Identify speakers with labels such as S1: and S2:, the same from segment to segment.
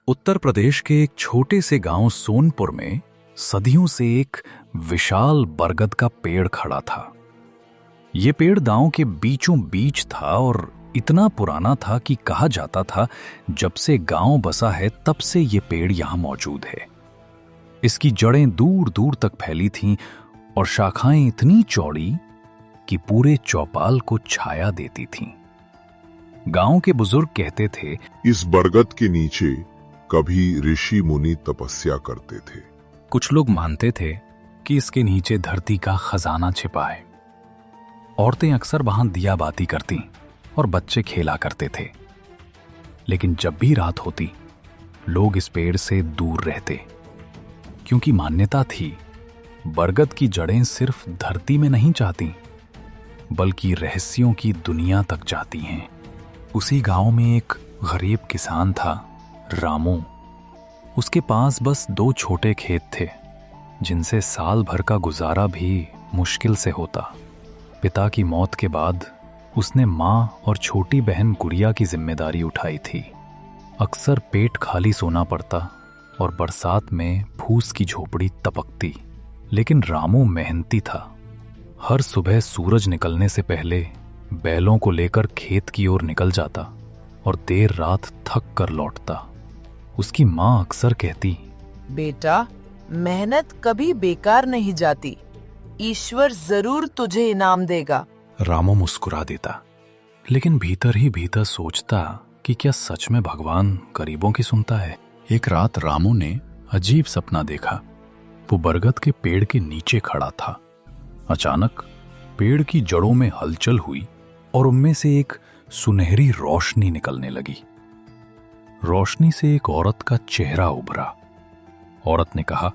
S1: उत्तर प्रदेश के एक छोटे से गांव सोनपुर में सदियों से एक विशाल बरगद का पेड़ खड़ा था। ये पेड़ गांव के बीचों बीच था और इतना पुराना था कि कहा जाता था जब से गांव बसा है तब से ये पेड़ यहां मौजूद है। इसकी जड़ें दूर दूर तक फैली थीं और शाखाएं इतनी चौड़ी कि पूरे चौपाल को छाया देती थीं। गांव के बुजुर्ग कहते थे,
S2: इस बरगद के नीचे कभी ऋषि मुनि तपस्या करते थे।
S1: कुछ लोग मानते थे कि इसके नीचे धरती का खजाना छिपा है। औरतें अक्सर वहां दिया बाती करती और बच्चे खेला करते थे। लेकिन जब भी रात होती, लोग इस पेड़ से दूर रहते, क्योंकि मान्यता थी बरगद की जड़ें सिर्फ धरती में नहीं जाती, बल्कि रहस्यों की दुनिया तक जाती हैं। उसी गांव में एक गरीब किसान था, रामू। उसके पास बस 2 छोटे खेत थे, जिनसे साल भर का गुजारा भी मुश्किल से होता। पिता की मौत के बाद उसने मां और छोटी बहन गुड़िया की जिम्मेदारी उठाई थी। अक्सर पेट खाली सोना पड़ता और बरसात में फूस की झोपड़ी तपकती। लेकिन रामू मेहनती था। हर सुबह सूरज निकलने से पहले बैलों को लेकर खेत की ओर निकल जाता और देर रात थक कर लौटता। उसकी मां अक्सर कहती,
S3: बेटा, मेहनत कभी बेकार नहीं जाती, ईश्वर जरूर तुझे इनाम देगा।
S1: रामू मुस्कुरा देता, लेकिन भीतर ही भीतर सोचता कि क्या सच में भगवान गरीबों की सुनता है। एक रात रामू ने अजीब सपना देखा। वो बरगद के पेड़ के नीचे खड़ा था। अचानक पेड़ की जड़ों में हलचल हुई और उनमें से एक सुनहरी रोशनी निकलने लगी। रोशनी से एक औरत का चेहरा उभरा। औरत ने कहा,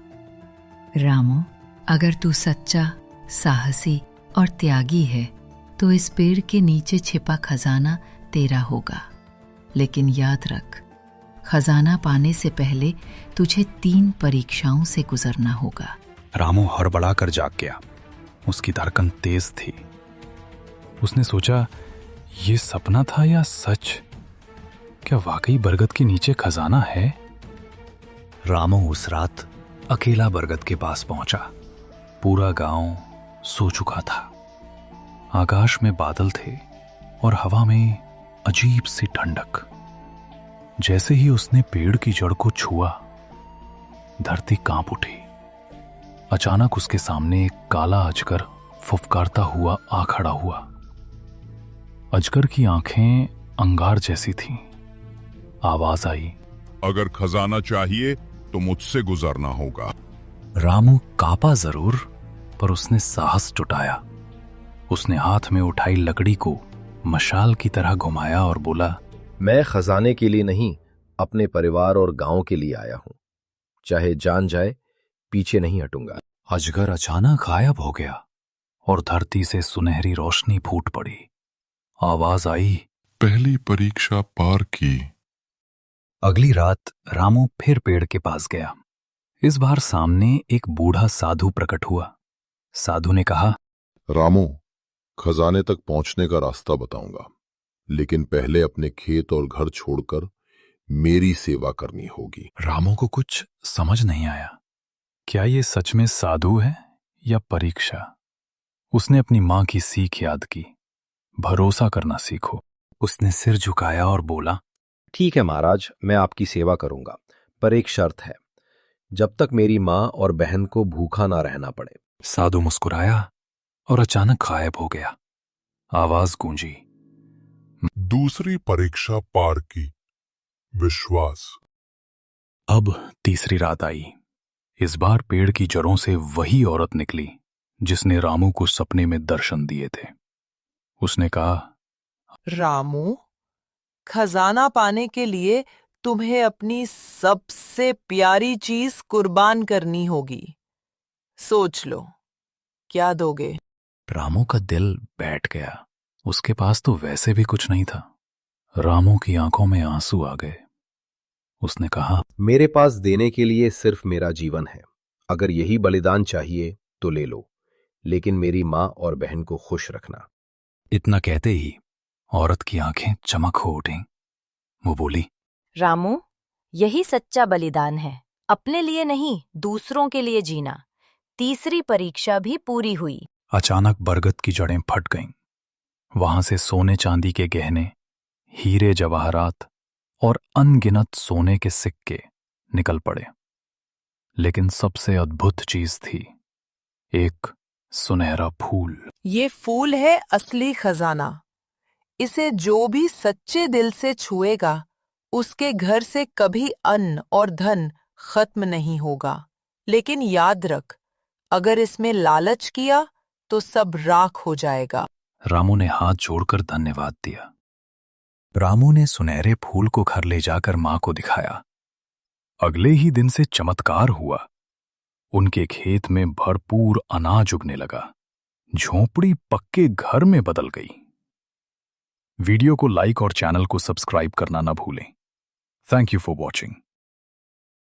S4: रामू, अगर तू सच्चा, साहसी और त्यागी है तो इस पेड़ के नीचे छिपा खजाना तेरा होगा। लेकिन याद रख, खजाना पाने से पहले तुझे 3 परीक्षाओं से गुजरना होगा।
S1: रामू हड़बड़ाकर जाग गया। उसकी धड़कन तेज थी। उसने सोचा, ये सपना था या सच? क्या वाकई बरगद के नीचे खजाना है? रामू उस रात अकेला बरगद के पास पहुंचा। पूरा गांव सो चुका था। आकाश में बादल थे और हवा में अजीब सी ठंडक। जैसे ही उसने पेड़ की जड़ को छुआ, धरती कांप उठी। अचानक उसके सामने एक काला अजगर फुफकारता हुआ आ खड़ा हुआ। अजगर की आंखें अंगार जैसी थीं। आवाज आई,
S2: अगर खजाना चाहिए तो मुझसे गुजरना होगा।
S1: रामू कांपा जरूर, पर उसने साहस जुटाया। उसने हाथ में उठाई लकड़ी को मशाल की तरह घुमाया और बोला,
S5: मैं खजाने के लिए नहीं, अपने परिवार और गांव के लिए आया हूं। चाहे जान जाए, पीछे नहीं हटूंगा।
S1: अजगर अचानक गायब हो गया और धरती से सुनहरी रोशनी फूट पड़ी। आवाज आई,
S2: पहली परीक्षा पार की।
S1: अगली रात रामू फिर पेड़ के पास गया। इस बार सामने एक बूढ़ा साधु प्रकट हुआ। साधु ने कहा,
S2: रामू, खजाने तक पहुंचने का रास्ता बताऊंगा, लेकिन पहले अपने खेत और घर छोड़कर मेरी सेवा करनी होगी।
S1: रामू को कुछ समझ नहीं आया। क्या ये सच में साधु है या परीक्षा? उसने अपनी मां की सीख याद की, भरोसा करना सीखो। उसने सिर झुकाया और बोला,
S5: ठीक है महाराज, मैं आपकी सेवा करूंगा, पर एक शर्त है, जब तक मेरी मां और बहन को भूखा ना रहना पड़े।
S1: साधु मुस्कुराया और अचानक गायब हो गया। आवाज गूंजी,
S2: दूसरी परीक्षा पार की, विश्वास।
S1: अब तीसरी रात आई। इस बार पेड़ की जड़ों से वही औरत निकली जिसने रामू को सपने में दर्शन दिए थे। उसने कहा,
S3: रामू, खजाना पाने के लिए तुम्हें अपनी सबसे प्यारी चीज कुर्बान करनी होगी। सोच लो, क्या दोगे?
S1: रामू का दिल बैठ गया। उसके पास तो वैसे भी कुछ नहीं था। रामू की आंखों में आंसू आ गए। उसने कहा,
S5: मेरे पास देने के लिए सिर्फ मेरा जीवन है। अगर यही बलिदान चाहिए तो ले लो, लेकिन मेरी मां और बहन को खुश रखना।
S1: इतना कहते ही औरत की आंखें चमक हो उठीं। वो बोली,
S6: रामू, यही सच्चा बलिदान है, अपने लिए नहीं, दूसरों के लिए जीना। तीसरी परीक्षा भी पूरी हुई।
S1: अचानक बरगद की जड़ें फट गईं। वहां से सोने चांदी के गहने, हीरे जवाहरात और अनगिनत सोने के सिक्के निकल पड़े। लेकिन सबसे अद्भुत चीज थी एक सुनहरा फूल।
S3: ये फूल है असली खजाना। इसे जो भी सच्चे दिल से छुएगा, उसके घर से कभी अन्न और धन खत्म नहीं होगा। लेकिन याद रख, अगर इसमें लालच किया तो सब राख हो जाएगा।
S1: रामू ने हाथ जोड़कर धन्यवाद दिया। रामू ने सुनहरे फूल को घर ले जाकर मां को दिखाया। अगले ही दिन से चमत्कार हुआ। उनके खेत में भरपूर अनाज उगने लगा। झोंपड़ी पक्के घर में बदल गई। वीडियो को लाइक और चैनल को सब्सक्राइब करना न भूलें। Thank you for watching.